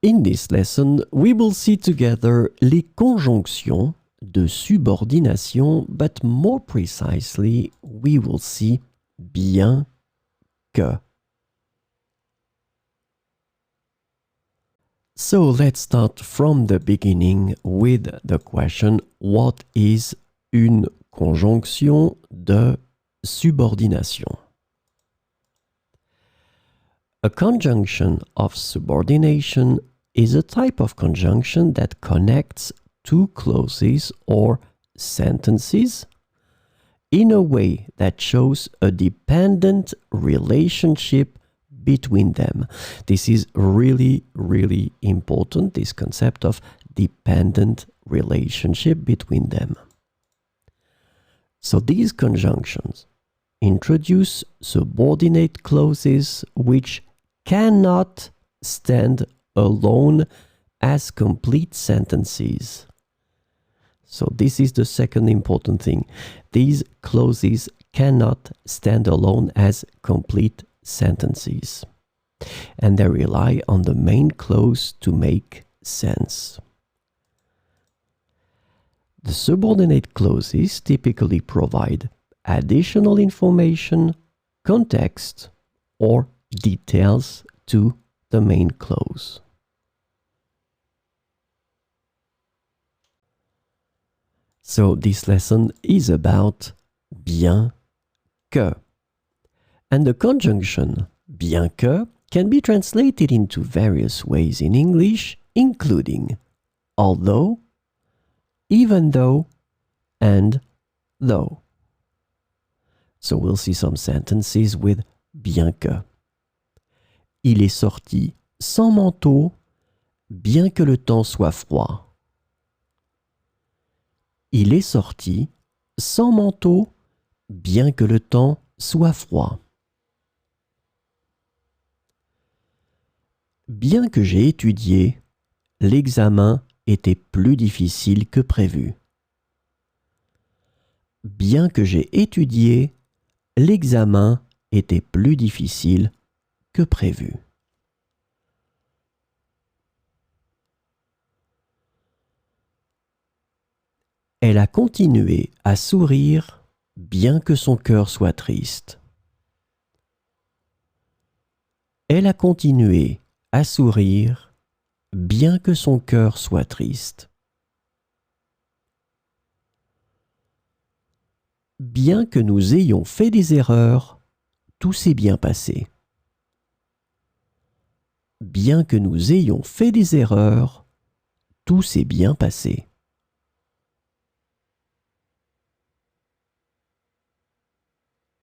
In this lesson, we will see together les conjonctions de subordination, but more precisely, we will see bien que. So let's start from the beginning with the question, what is une conjonction de subordination? A conjunction of subordination is a type of conjunction that connects two clauses or sentences in a way that shows a dependent relationship between them. This is really, really important, this concept of dependent relationship between them. So these conjunctions introduce subordinate clauses which cannot stand alone as complete sentences. So this is the second important thing. These clauses cannot stand alone as complete sentences, and they rely on the main clause to make sense. The subordinate clauses typically provide additional information, context, or details to the main clause. So this lesson is about bien que. And the conjunction bien que can be translated into various ways in English, including although, even though, and though. So we'll see some sentences with bien que. Il est sorti sans manteau, bien que le temps soit froid. Il est sorti sans manteau, bien que le temps soit froid. Bien que j'ai étudié, l'examen était plus difficile que prévu. Bien que j'ai étudié, l'examen était plus difficile que prévu. Elle a continué à sourire bien que son cœur soit triste. Elle a continué à sourire bien que son cœur soit triste. Bien que nous ayons fait des erreurs, tout s'est bien passé. Bien que nous ayons fait des erreurs, tout s'est bien passé.